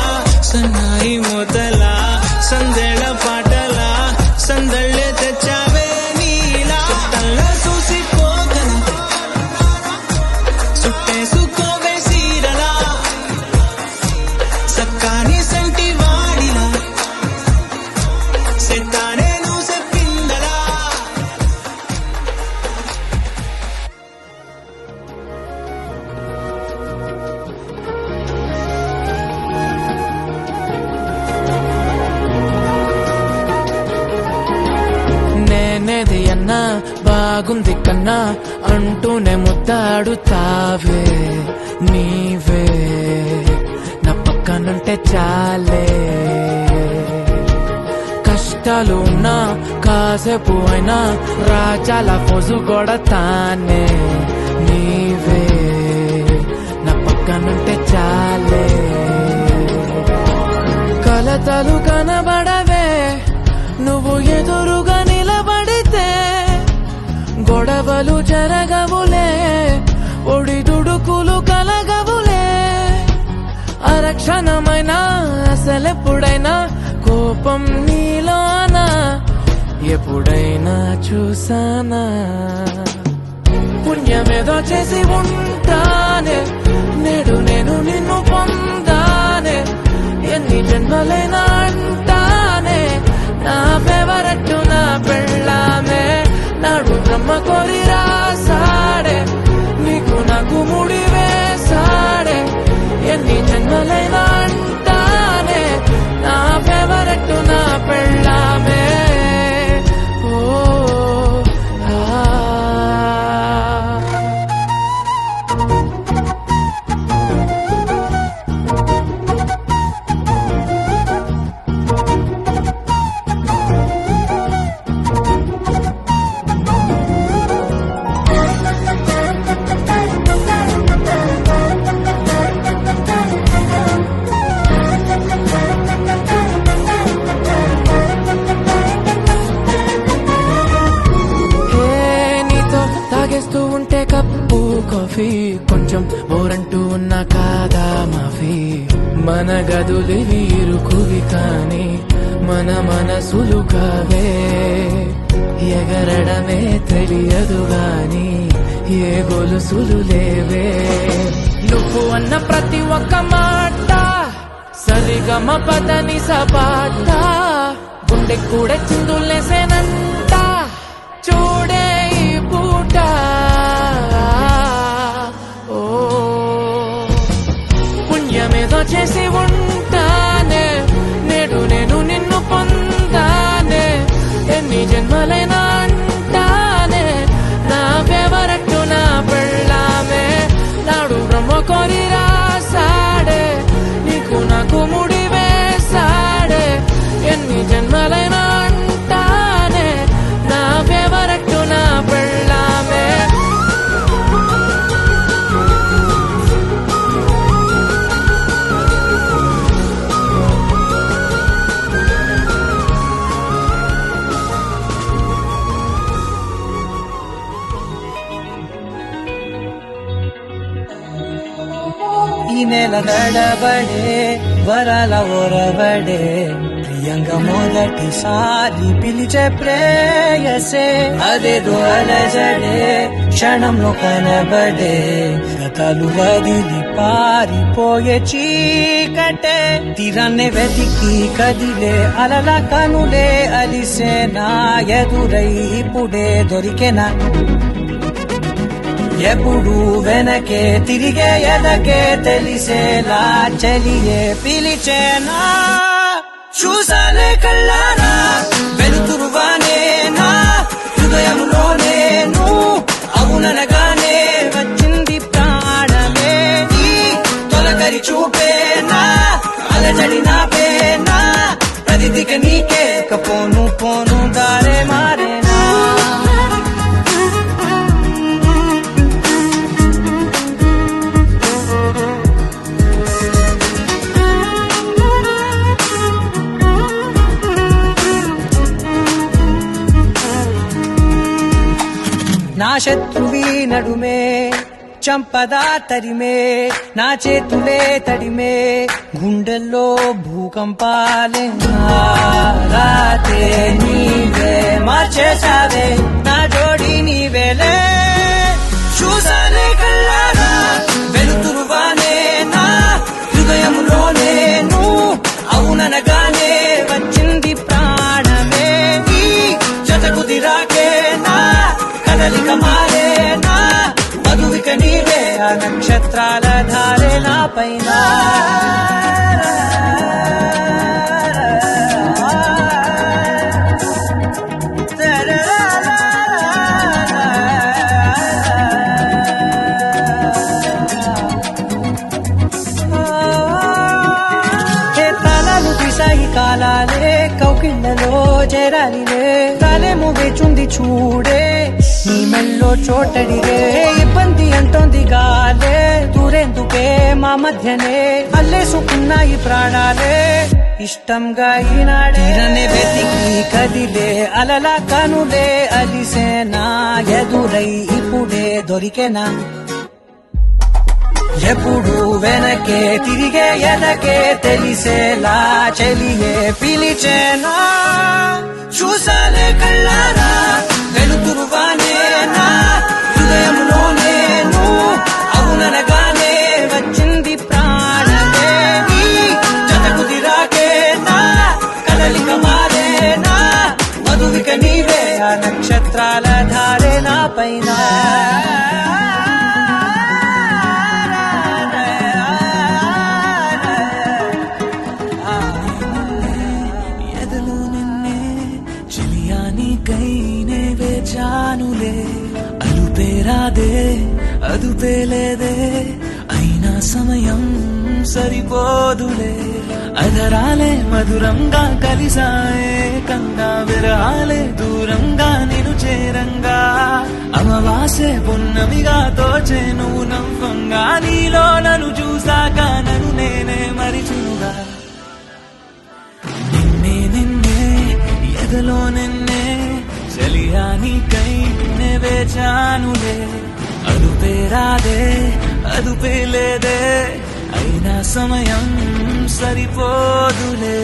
సన్నాయి మొదలా సందెళ పాటలా సందళ్ళే తెచ్చావే నీలా చుట్టంలో చూసిపోగల చుట్టేసుకోవే సీరలా సక్కాని సంటి వాడిలా సెత్తానే నువ్వు చెప్పిందలా నేనేది అన్నా బాగుంది కన్నా అంటూనే ముద్దాడుతావే నీవే నా పక్కనుంటే చాలే కష్టాలు ఉన్నా కాసేపు అయినా రాజాల ఫోజు కొడతానే నీవే నా పక్కనుంటే చాలే కలతలు కనబడవే నువ్వు ఎదురుగా నిలబడితే గొడవలు జరగవులే ఒడిదుడుకులు కలగవులే అరక్షణమైనా అసలెప్పుడైనా కోపం నీలోనా ఎప్పుడైనా చూసానా పుణ్యమేదో చేసి ఉంటానే నేడు నేను నిన్ను పొందానే ఎన్ని జన్మలైనా అంటానే నా ఫేవరెట్ నా పెళ్ళామే నాడు బ్రహ్మ కోరి రాసాడే నీకు నాకు ముడి వేసాడే ఎన్ని జన్మలైనా అంటానే నా ఫేవరెట్ నా పెళ్ళామే ఓ ఆ తాగేస్తూ ఉంటే కప్పు కాఫీ కొంచెం బోరంటూ ఉన్నా కాదా మాఫీ మన గదులు వీరుకువి కానీ మన మనసులు కావే ఎగరడమే తెలియదు గాని ఏ గొలుసులు లేవే నువ్వు అన్న ప్రతి ఒక్క మాట సరిగమ పదని సపాట గుండె కూడా చిందులేసేనంట చూడే ఈ పూట ఓ పుణ్యమేదో చేసి ఉంటానే నేడు నేను నిన్ను పొందానే ఎన్ని జన్మలైనా అంటానే నా ఫేవరెట్ నా పెళ్ళామే నాడు బ్రహ్మ కోరి రాసాడే నీకు నాకు ముడి వేసాడే ఎన్ని జన్మలైనా అంటానే నా ఫేవరెట్ నా పెళ్ళామే ఈ నెల నడబడే వరాల ఒరబడే ప్రియంగా మొదటిసారి పిలిచే ప్రేయసే అదేదో అలజడే క్షణంలో కనబడే గతాలు వదిలి పారిపోయే చీకటే తీరాన్నే వెతికి కదిలే అలల కనులే అలిసే నా ఎదురై ఇప్పుడే దొరికెనా ఎప్పుడు వెనకే తిరిగే ఎదకే తెలిసేలా చెలియే పిలిచేనా చూసాలే కళ్ళారా వెలుతురుగానే నా హృదయంలోనే నువ్వు అవుననగానే వచ్చింది ప్రాణమే నీ తొలకరి చూపేనా అలజడి నా పేనా ఇదిక నీకే పోను పోను దారే మారేనా నా శత్రువి నడుమే చంపదా తరిమే నా చేతులే తడిమే గుండెల్లో భూకంపాలే రాతే నీవే మార్చేసావే నా జోడి నీవేలే చూసానే కళ్ళారా వెలుతురువానే నా హృదయంలోనే నువ్వు అవుననగానే వచ్చింది ప్రాణమే ఈ జత కుదిరాకే నా కదలిక మారేనా మధువిక నీవే ఆ నక్షత్రాల ధారే నా పైన తాళాలు తీసాయి కాలాలే కౌకిళ్ళలో చేరాలిలే కాలేమో వేచుంది చూడే నీ మెల్లో చోటడిగే ఇబ్బంది అంటోంది గాలే దూరేందుకే మా మధ్యనే అల్లేసుకున్నాయి ప్రాణాలే ఇష్టంగా ఈనాడే వెతికి కదిలే అలలా కనులే అలిసేనా ఎదురై ఇప్పుడే దొరికేనా ఎప్పుడు వెనకే తిరిగే ఎదకే తెలిసేలా చెలియే పిలిచేనా చూసాలే కళ్ళారా వెలుతురువానే నా హృదయంలోనే నువ్వు అవుననగానే వచ్చింది ప్రాణమే నీ జత కుదిరాకే నా కదలిక మారేనా మధువిక నీవే ఆ నక్షత్రాల ధారే నా పైన జానులే అలుపేరాదే అదుపేలేదే అయినా సమయం సరిపోదులే అధరాలే మధురంగా కలిసాయే కంగా విరహాలే దూరంగా నిను చేరంగా అమవాసే పున్నమిగా తోచే నువ్వు నవ్వంగా నీలో నన్ను చూసాక నన్ను నేనే మరిచునుగా నిన్నే నిన్నే ఎదలో నిన్నే చలియానికై నే వేచానులే అదుపేరాదే అదుపేలేదే అయినా సమయం సరిపోదులే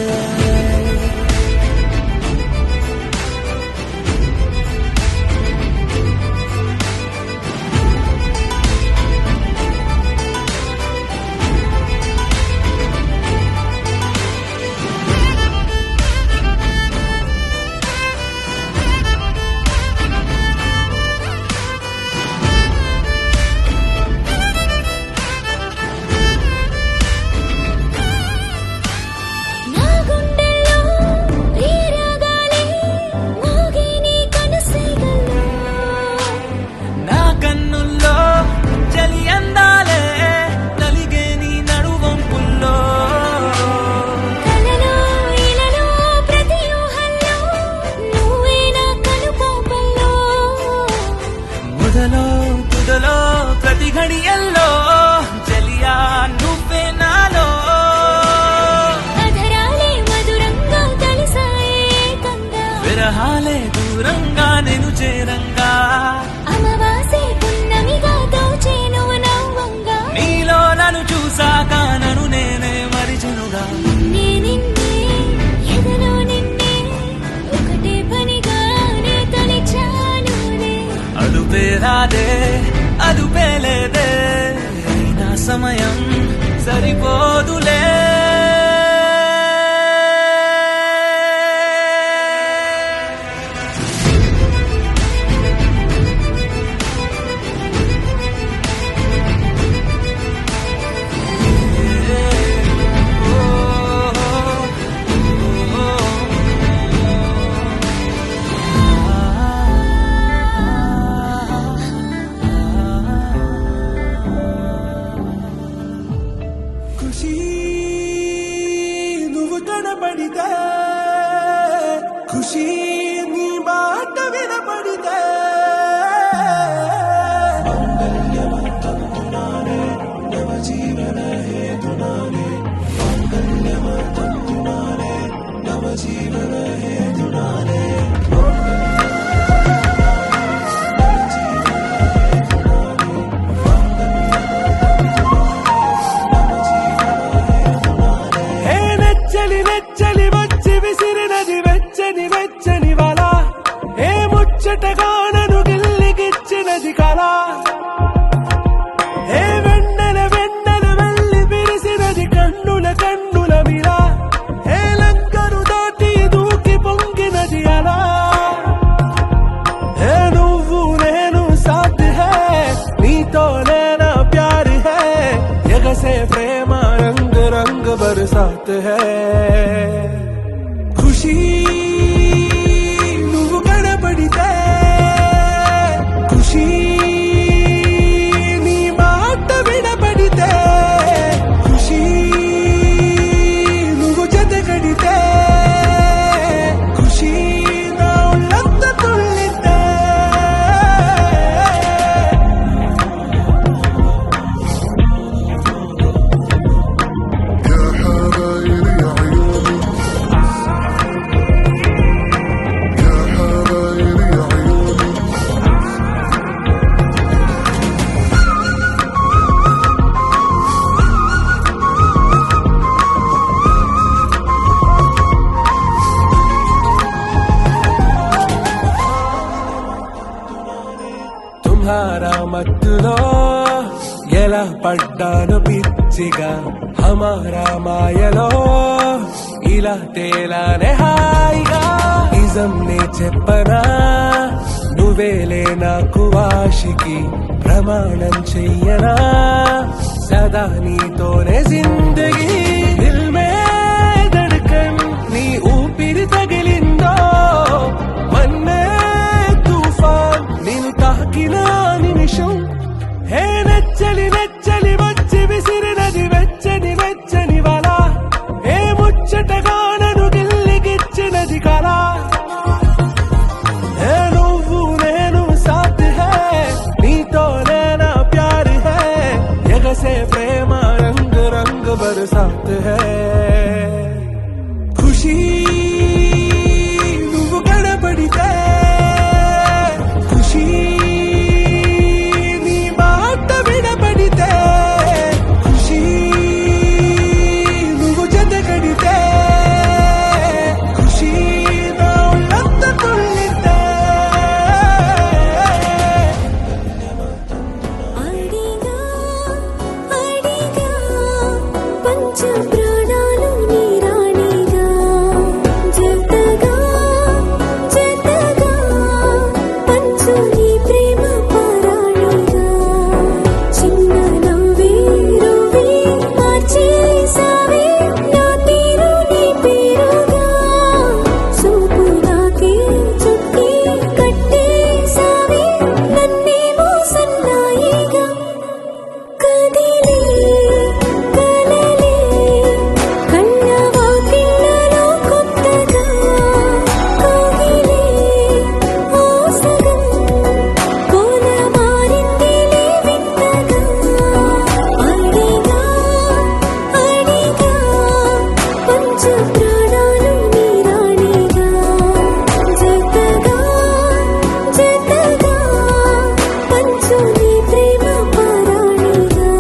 నా గుండెల్లో ఈ రాగాలే మోగే నీ కనుసైగల్లో నా కన్నుల్లో చలి అందాలే నలిగే నీ నడువంపుల్లో కలలో ఇలలో ప్రతి ఊహల్లో నువ్వే నా కనుపాపల్లో మొదలో తుదలో ప్రతి ఘడియల్లో చలియా నువ్వే నాలో అధరాలే మధురంగా కలిసాయే కంగా విరహాలే దూరంగా నేను చేరంగా అమవాసే పున్నమిగా దోచే నువ్వు నవ్వంగా నీలో నన్ను చూసాక నన్ను నేనే మరిచునుగా నిన్నే నిన్నే ఎదలో నిన్నే ఒకటే పనిగానే తలిచానులే అదుపేరాదే అదుపేలేదే అయినా సమయం సరిపోదులే ఖుషి నువ్వు కనబడితే ఖుషి నీ మాట వినపడితే హే నెచ్చలి నెచ్చలి వచ్చి విసిరినది వెచ్చని వెచ్చని వల ఏ ముచ్చటగా నన్ను గిల్లిగిచ్చినది కళ ఏ వెన్నెల వెన్నెల వెళ్ళి విరిసినది కన్నుల కన్నుల మిల ఏ లంకరు దాటి దూకి పొంగినది అలా ఏ నువ్వు నేను సాథ్ హై నీతో నేనా ప్యార్ హై ఎగసే ప్రేమ రంగ్ రంగ్ బరసాత్ హై ఖుషి నువ్వు కనపడితే ఖుషి నీ మాట వినపడితే ఖుషి నువ్వు జత కడితే ఖుషి నా ఒళ్ళంత తుళ్ళితే తుమ్హారా మత్తులో ఎలా పడ్డాను పిచ్చిగా హమారా మాయలో ఇలా తేలానే హాయిగా నిజం నే చెప్పనా నువ్వేలే నాకు వాషికి ప్రమాణం చెయ్యనా సదా నీతోనే జిందగీ దిల్ మే ధడ్కన్ నీ ఊపిరి తగిలిందో మన్నే తుఫాన్ నేను తాకిన నిమిషం హే నెచ్చలి నెచ్చలి వచ్చి విసిరినది వెచ్చని వెచ్చని వల ఏ ముచ్చటగా నన్ను గిల్లిగిచ్చినది కళ ఏ నువ్వు నేను సాథ్ హై నీతో నేనా ప్యార్ హై ఎగసే ప్రేమ రంగ్ రంగ్ బరసాత్ హై ఖుషి నువ్వు కనపడితే ఖుషి నీ మాట వినపడితే ఖుషి నువ్వు జత కడితే ఖుషి నా ఒళ్ళంత తుళ్ళితే అడిగా అడిగా పంచ ప్రాణాలు నీరాణిగా జతగా జతగా పంచు నీ ప్రేమ పారాణిగా చిన్న నవ్వే రువే మార్చేసావే నా తీరు నీ పేరుగా చూపు నాకే చుట్టి కట్టేసావే నన్నేమో సన్నాయిగా కదిలే కలలే కళ్ళ వాకిళ్ళలో కొత్తగా కోగిలే ఓ సగం కోన మారిందిలే వింతగా అడిగా అడిగా పంచ ప్రాణాలు నీరాణిగా జతగా జతగా పంచు నీ ప్రేమ పారాణిగా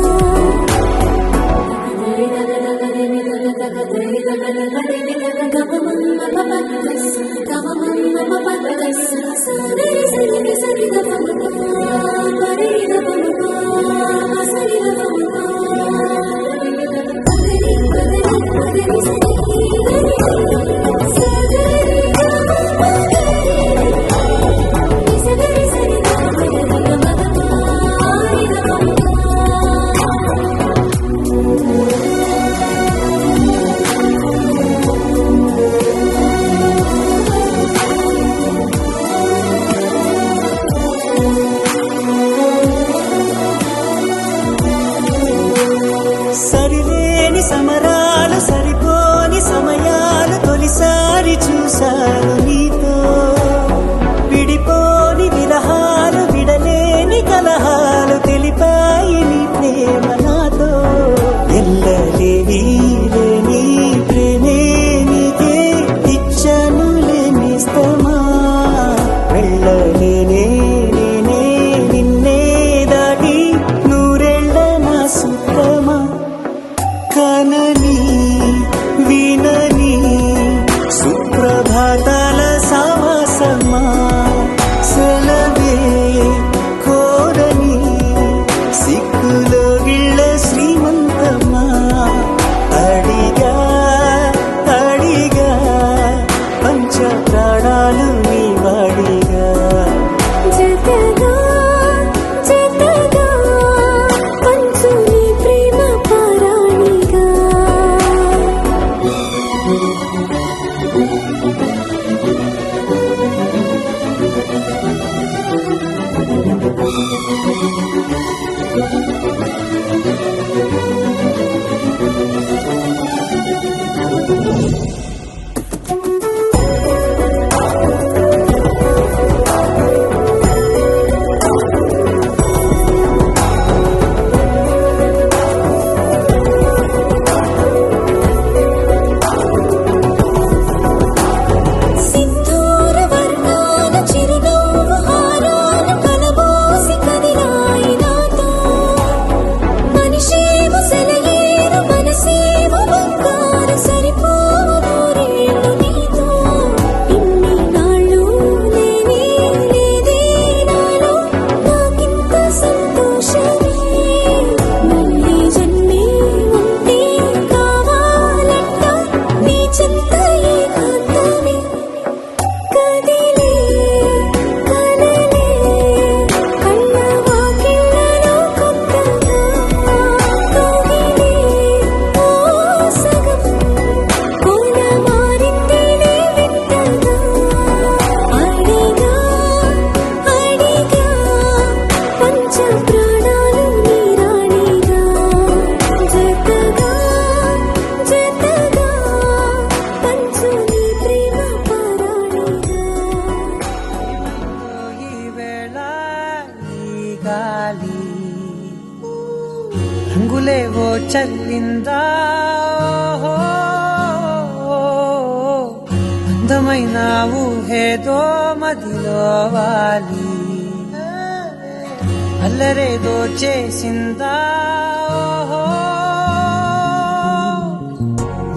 చల్లిందా అందమైన ఊహేదో మదిలో వాలి అల్లరేదో చేసిందా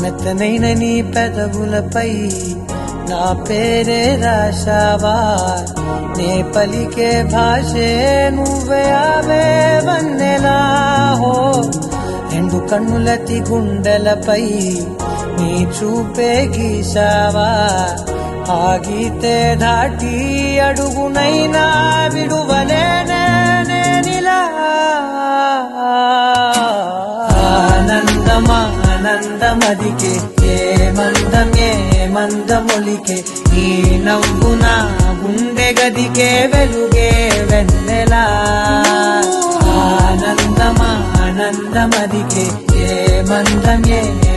మెత్తనైన నీ పెదవులపై నా పేరే రాశావా నే పలికే భాషే నువ్వే ఆవే వన్నెలా హో రెండు కన్నులతి గుండెలపై నీ చూపే గీశావా ఆగితే దాటి అడుగునైనా విడువలేనే నేనిలా ఆనందమదికే ఏ మందమొలికే ఈ నవ్వు నా గుండె గదికే వెలుగే వెన్నెలా ఆనందమదికే ఏ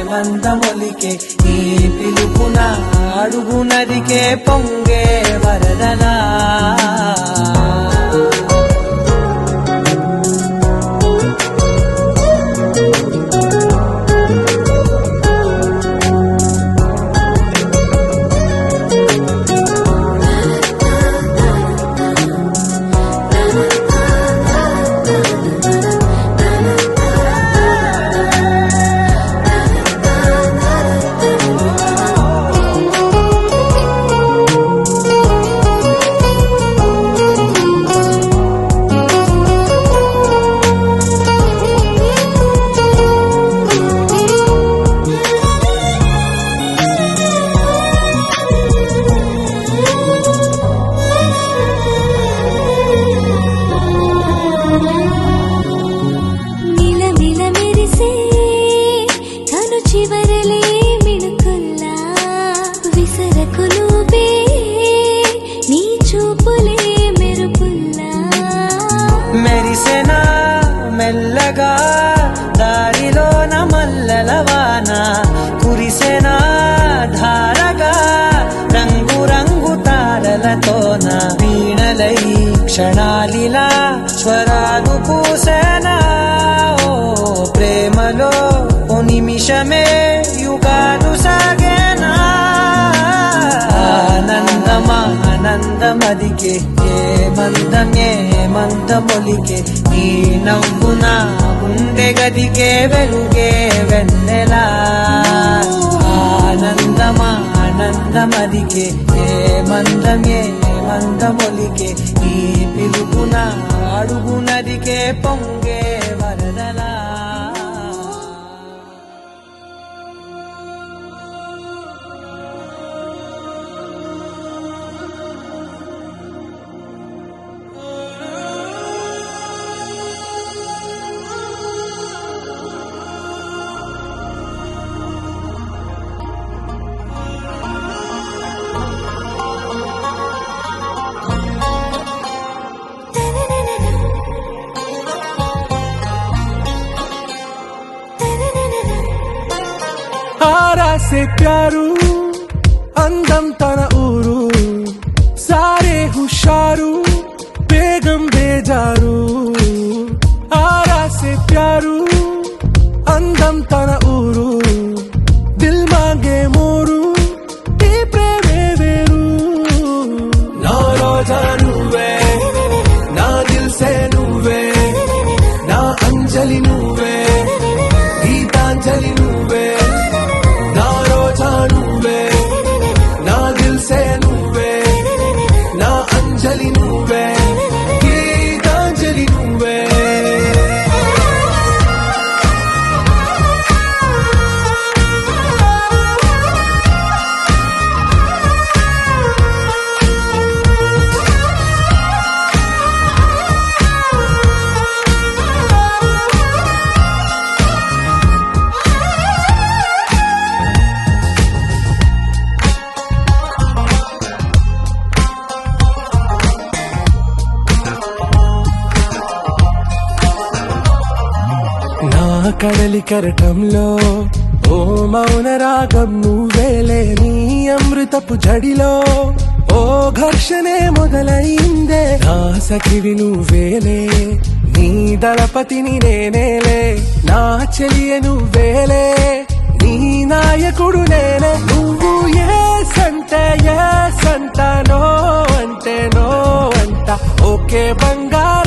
మందమొలికే ఈ పిలుపున అడుగునదికే పొంగే వరదలా మెరిసెనా మెల్లగా దారిలోన మల్లెలవాన కురిసెనా ధారగా రంగు తారలతోన వీణలై క్షణాలిలా స్వరాలు పూసేనా ఓ ప్రేమలో ఓ నిమిషమే యుగాలు సాగేనా ఆనందమదికే ఏ మందమొలికే ఈ నవ్వు నా గుండె గదికే వెలుగే వెన్నెలా ఆనందమదికే ఏ మందమొలికే ఈ పిలుపున అడుగునదికే పొంగే వరదలా से प्यारू అందం తన ఊరు సారే హుషారు బేగం బేజారు ఆరా సే ప్యారు అందం తన ఊరు దిల్ మాంగే మోరు ఈ ప్రేమే వేరు నా రోజా నువ్వే నా దిల్ సే నువ్వే నా అంజలి నువ్వే గీతాంజలి నువ్వే నువ్వే నా దిల్ సే నువ్వే నా అంజలి నువ్వే గీతాంజలి నువ్వే కడలి కరటంలో ఓ మౌన రాగం నువ్వేలే నీ అమృతపు జడిలో ఓ ఘర్షణే మొదలైందే నా సఖివి నువ్వేలే నీ దళపతిని నేనేలే నా చెలియ నువ్వేలే నీ నాయకుడు నేనే నువ్వు ఏ సంట నో అంటే నో అంట ఓకే బంగారం